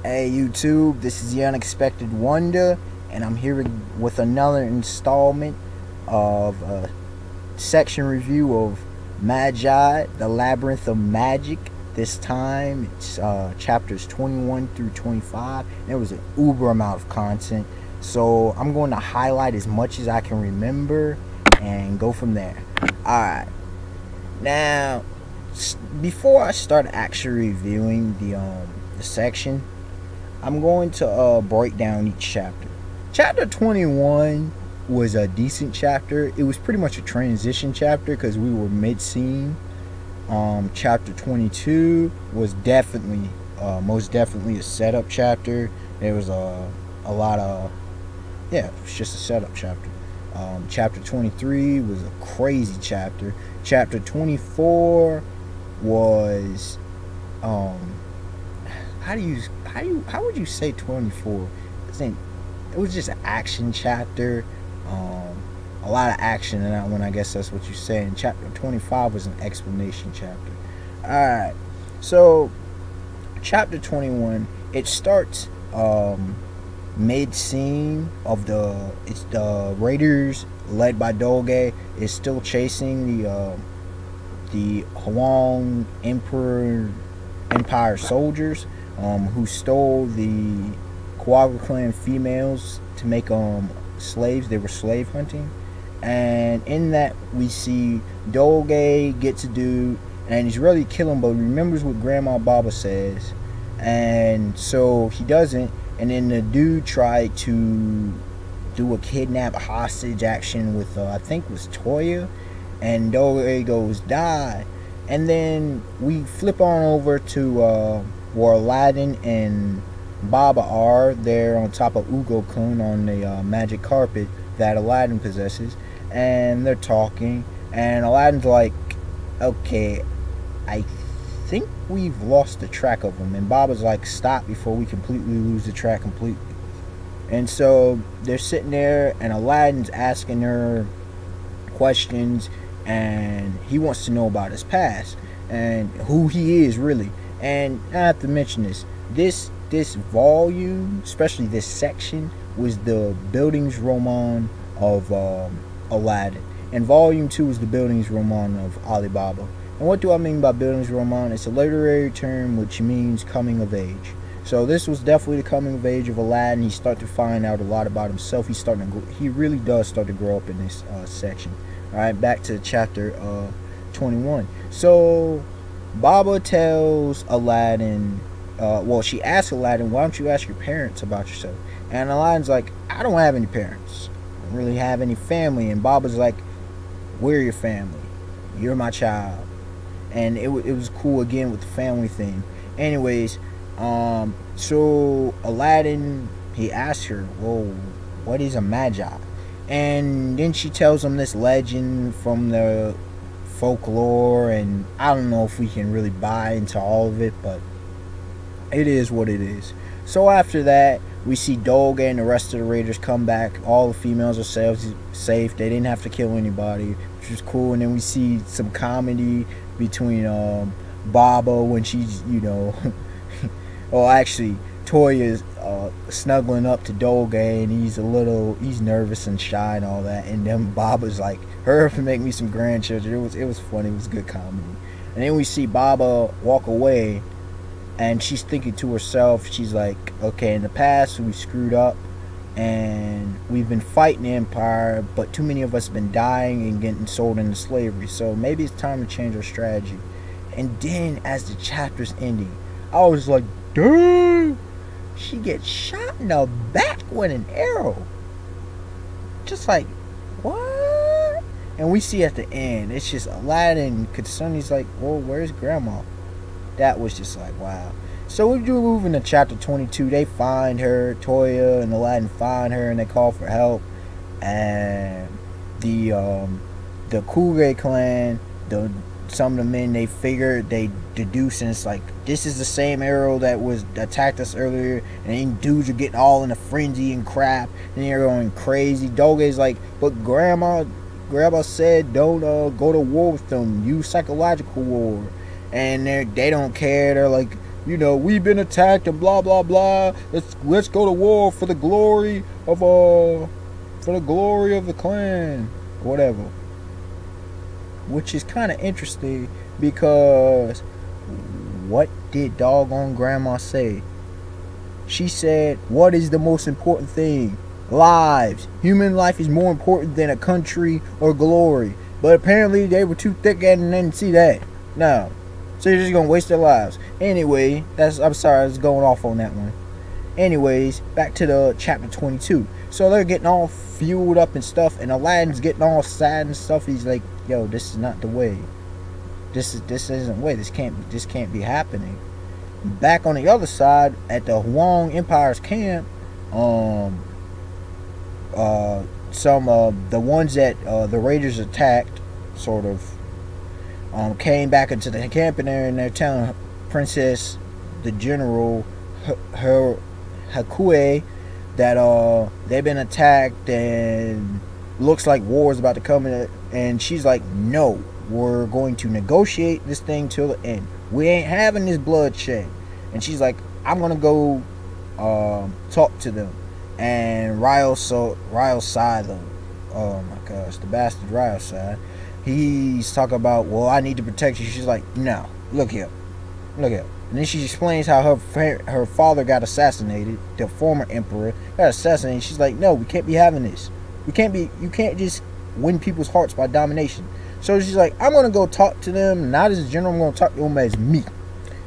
Hey YouTube, this is the Unexpected Wonder, and I'm here with another installment of a section review of Magi, the Labyrinth of Magic. This time it's chapters 21 through 25. There was an uber amount of content, so I'm going to highlight as much as I can remember and go from there. Alright, now before I start actually reviewing the section, I'm going to break down each chapter. Chapter 21 was a decent chapter. It was pretty much a transition chapter because we were mid-scene. Chapter 22 was definitely, most definitely a setup chapter. There was a lot of, it was just a setup chapter. Chapter 23 was a crazy chapter. Chapter 24 was, how would you say 24? It was just an action chapter, a lot of action in that one. I guess that's what you say. And chapter 25 was an explanation chapter. Alright, so chapter 21, it starts mid-scene of the Raiders led by Doge is still chasing the Huang Empire soldiers who stole the Quagga clan females to make slaves. They were slave hunting, and in that we see Doge gets a dude and he's ready to kill him, but remembers what Grandma Baba says, and so he doesn't. And then the dude tried to do a kidnap hostage action with I think it was Toya, and Doge goes die. And then we flip on over to where Aladdin and Baba are. They're on top of Ugo-kun on the magic carpet that Aladdin possesses, and they're talking, and Aladdin's like, okay, I think we've lost the track of them, and Baba's like, stop before we completely lose the track completely. And so they're sitting there, and Aladdin's asking her questions, and he wants to know about his past and who he is really. And I have to mention this volume, especially this section, was the Buildings Roman of Aladdin, and volume 2 is the Buildings Roman of Alibaba. And what do I mean by Buildings Roman? It's a literary term which means coming of age. So this was definitely the coming of age of Aladdin. He started to find out a lot about himself. He really does start to grow up in this section. Alright, back to chapter 21. So Baba tells Aladdin, she asks Aladdin, why don't you ask your parents about yourself? And Aladdin's like, I don't have any parents. I don't really have any family. And Baba's like, we're your family. You're my child. And it was cool again with the family thing. Anyways, so Aladdin, he asks her, well, what is a Magi? And then she tells him this legend from the folklore, and I don't know if we can really buy into all of it, but it is what it is. So after that, we see Doge and the rest of the Raiders come back. All the females are safe. They didn't have to kill anybody, which was cool. And then we see some comedy between Baba when she's, well, actually Toya's snuggling up to Doge, and he's nervous and shy and all that, and then Baba's like, hurry up and make me some grandchildren. It was funny. It was good comedy. And then we see Baba walk away, and she's thinking to herself, she's like, okay, in the past we screwed up and we've been fighting the Empire, but too many of us have been dying and getting sold into slavery, so maybe it's time to change our strategy. And then as the chapter's ending, I was like, dang, she gets shot in the back with an arrow. Just like, what? And we see at the end, it's just Aladdin concerned. He's like, well, where's Grandma? That was just like, wow. So we do move into chapter 22. They find her, Toya and Aladdin find her, and they call for help. And the Quagga clan, some of the men, they deduce, and it's like, this is the same arrow that was attacked us earlier, and then dudes are getting all in a frenzy and crap, and they're going crazy. Doge's like, but Grandma said don't go to war with them, use psychological war. And they don't care. They're like, you know, we've been attacked and blah blah blah. Let's go to war for the glory of the clan, whatever. Which is kind of interesting because what did doggone grandma say? She said, what is the most important thing? Lives. Human life is more important than a country or glory. But apparently they were too thick-headed and didn't see that. No. So you're just going to waste their lives. Anyway, I'm sorry, I was going off on that one. Anyways, back to the chapter 22. So they're getting all fueled up and stuff, and Aladdin's getting all sad and stuff. He's like, yo, this is not the way. This isn't the way. This can't be happening. Back on the other side, at the Huang Empire's camp, some of the ones that the raiders attacked, sort of, came back into the camp, and they're telling Princess, the general, her Hakue, that they've been attacked and looks like war is about to come in, and she's like, no, we're going to negotiate this thing till the end. We ain't having this bloodshed. And she's like, I'm gonna go talk to them. And Ryle's side, oh my gosh, the bastard Ryle's side, he's talking about, well, I need to protect you. She's like, no, look here. And then she explains how her father got assassinated, the former emperor got assassinated. She's like, no, we can't be having this. You can't just win people's hearts by domination. So she's like, I'm gonna go talk to them, not as a general, I'm gonna talk to them as me.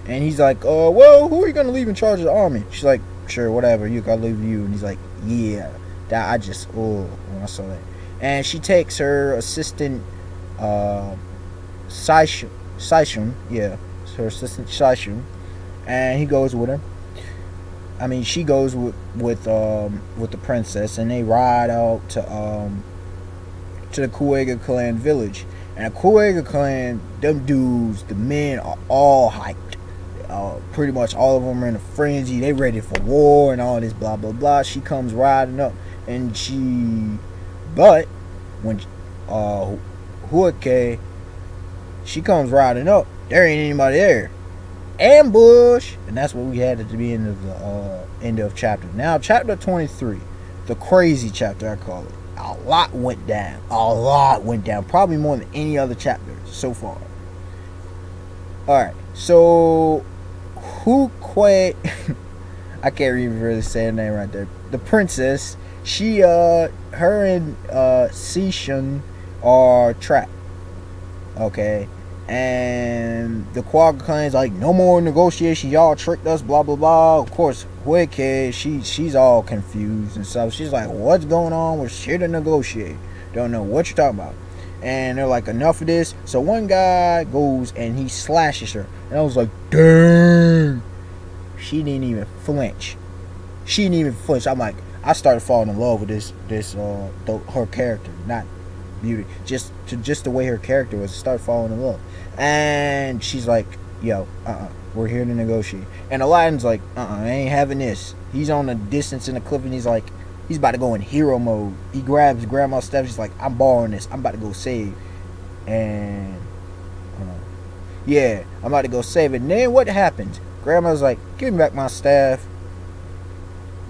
And he's like, well, who are you gonna leave in charge of the army? She's like, sure, whatever, you gotta leave you. And he's like, yeah, that I just, when I saw that. And she takes her assistant, Saishun, yeah, her assistant Saishun, and he goes with her. I mean, she goes with the princess, and they ride out to the Kuega clan village. And the Kuega clan, them dudes, the men are all hyped. Pretty much all of them are in a frenzy. They ready for war and all this blah blah blah. She comes riding up, and but when Huake, she comes riding up, there ain't anybody there. Ambush, and that's what we had at the beginning of the end of chapter. Now chapter 23, the crazy chapter I call it. A lot went down. Probably more than any other chapter so far. Alright, so Huque I can't even really say her name right there. The princess, she her and Seishun are trapped. Okay. And the Quagga clan's like, no more negotiation, y'all tricked us, blah blah blah. Of course, Huike, she's all confused and stuff. She's like, what's going on? We're here to negotiate. Don't know what you're talking about. And they're like, enough of this. So one guy goes and he slashes her. And I was like, dang. She didn't even flinch. I'm like, I started falling in love with her character, not beauty, just the way her character was. Start falling in love. And she's like, yo, we're here to negotiate. And Aladdin's like, I ain't having this. He's on a distance in the cliff, and he's like, he's about to go in hero mode. He grabs grandma's staff. He's like, I'm borrowing this, I'm about to go save. And yeah, I'm about to go save it. And then what happens? Grandma's like, give me back my staff.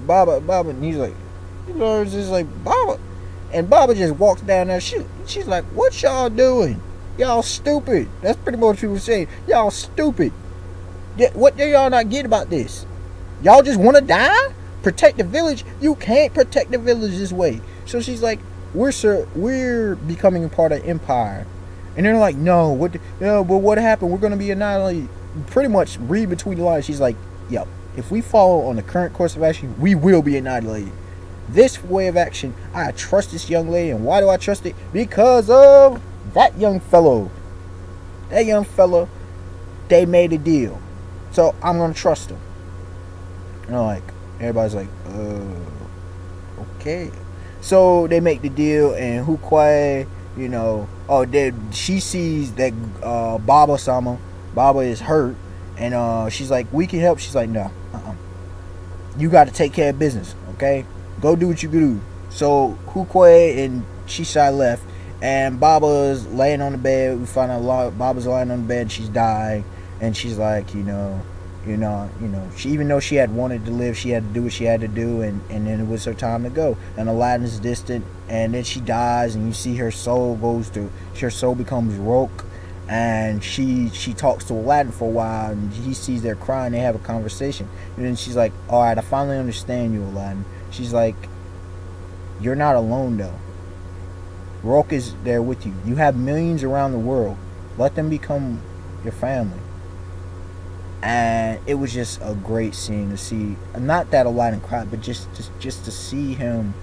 Baba, and he's like, just like, Baba. And Baba just walks down there shooting. She's like, what y'all doing? Y'all stupid. That's pretty much what she was saying. Y'all stupid. What do y'all not get about this? Y'all just want to die? Protect the village? You can't protect the village this way. So she's like, we're becoming a part of the empire. And they're like, no, but what happened? We're going to be annihilated. Pretty much read between the lines. She's like, yo, if we follow on the current course of action, we will be annihilated. This way of action, I trust this young lady. And why do I trust it? Because of that young fellow. They made a deal. So I'm going to trust them. And like, everybody's like, okay. So they make the deal, and Huque, she sees that Baba is hurt, and she's like, we can help. She's like, no, you got to take care of business, okay? Go do what you can do. So Huque and Shisha left, and Baba's laying on the bed. We find out Baba's lying on the bed, and she's dying, and she's like, She, even though she had wanted to live, she had to do what she had to do, and then it was her time to go. And Aladdin's distant, and then she dies, and you see her soul becomes Roke, and she talks to Aladdin for a while, and he sees they're crying. They have a conversation, and then she's like, "All right, I finally understand you, Aladdin." She's like, "You're not alone though. Roke is there with you. You have millions around the world. Let them become your family." And it was just a great scene to see. Not that Aladdin cried, but just to see him,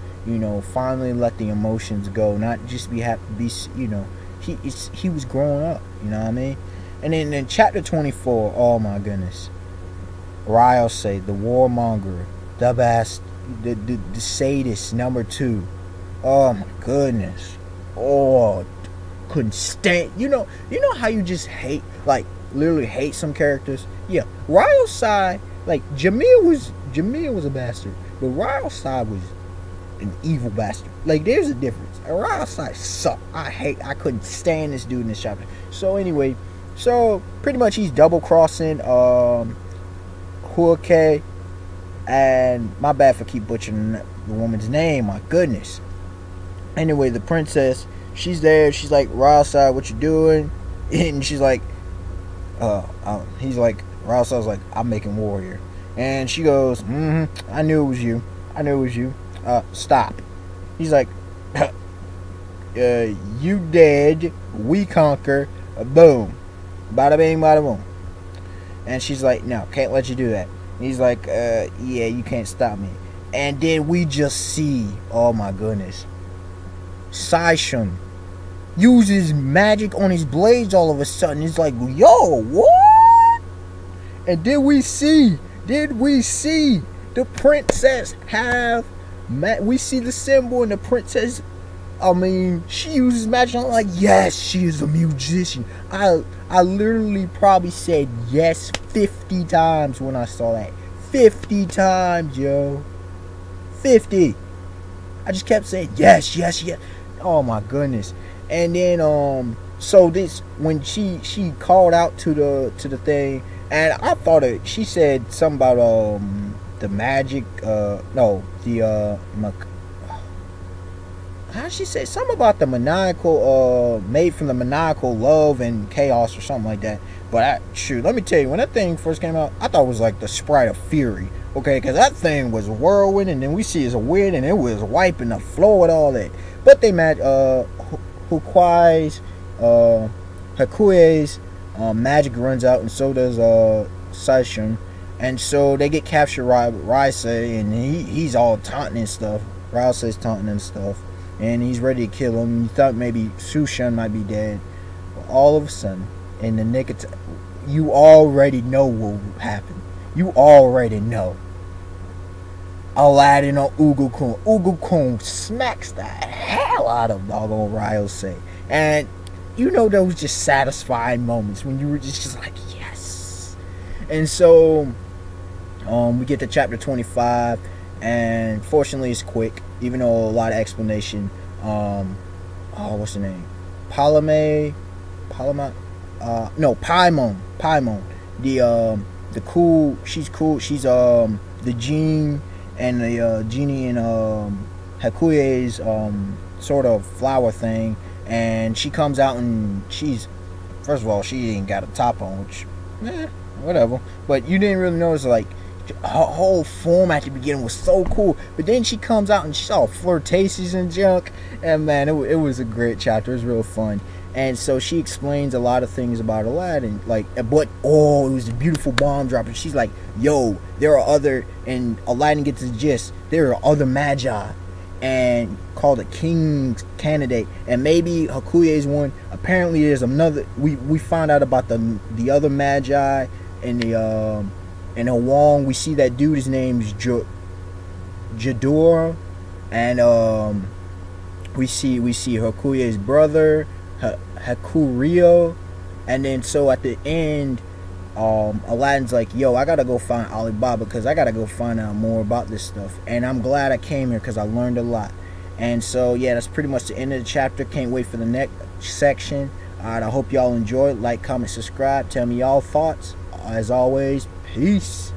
finally let the emotions go. Not just be happy. He was growing up. You know what I mean? And then in chapter 24, oh my goodness, Ryosei, the warmonger, the sadist #2. Oh my goodness. Oh, couldn't stand. You know how you just hate, like literally hate some characters. Yeah, Ryosei, like Jamil was a bastard, but Ryosei was an evil bastard. Like, there's a difference. Ryosei sucked. I couldn't stand this dude in this chapter. So anyway, pretty much he's double crossing Huake, and my bad for keep butchering the woman's name. My goodness. Anyway, the princess, she's there. She's like, "Ryosei, what you doing?" And she's like, he's like, Ryosei's like, "I'm making war here." And she goes, "I knew it was you. I knew it was you. Stop." He's like, "You dead. We conquer. Boom. Bada bing, bada boom." And she's like, "No, can't let you do that." And he's like, "Yeah, you can't stop me." And then we just see, oh my goodness, Saishun uses magic on his blades all of a sudden. It's like, yo, what? And did we see the princess have, we see the symbol, and the princess, she uses magic. I'm like, yes, she is a musician. I literally probably said yes 50 times when I saw that. 50 times, yo. 50. I just kept saying yes, yes, yes. Oh my goodness. And then so this, when she called out to the thing, and I thought she said something about the magic, how did she say something about the maniacal, made from the maniacal love and chaos or something like that. But let me tell you, when that thing first came out, I thought it was like the sprite of fury, okay, because that thing was whirlwind, and then we see it's a wind, and it was wiping the floor with all that. But they match Hakuei's magic runs out, and so does Saishun, and so they get captured by Ryosei, and he's all taunting and stuff. Ryosei's taunting and stuff, and he's ready to kill him. You thought maybe Sushun might be dead, but all of a sudden, in the nick of time, you already know what will happen. You already know. Aladdin on Ugu-kun. Ugu-kun smacks the hell out of doggone Ryosei. And those just satisfying moments when you were just like, yes. And so we get to chapter 25, and fortunately it's quick, even though a lot of explanation. What's her name? Paimon. The cool, she's cool. She's the gene, and the genie in Hakuei's sort of flower thing, and she comes out, and first of all, she ain't got a top on, which whatever, but you didn't really notice, like, her whole form at the beginning was so cool, but then she comes out and she's all flirtatious and junk, and man, it was a great chapter. It was real fun. And so she explains a lot of things about Aladdin, like, but it was a beautiful bomb drop, and she's like, yo, there are other, and Aladdin gets the gist, there are other Magi, and called a king's candidate, and maybe Hakuei's one. Apparently there's another, we find out about the other Magi, and in Wong, we see that dude, his name's Jador, and we see Hakuei's brother, Hakurio, and then so at the end, Aladdin's like, yo, I gotta go find Alibaba, because I gotta go find out more about this stuff, and I'm glad I came here because I learned a lot. And so yeah, that's pretty much the end of the chapter. Can't wait for the next section. Alright, I hope y'all enjoyed. Like, comment, subscribe, tell me y'all thoughts. As always, Peace.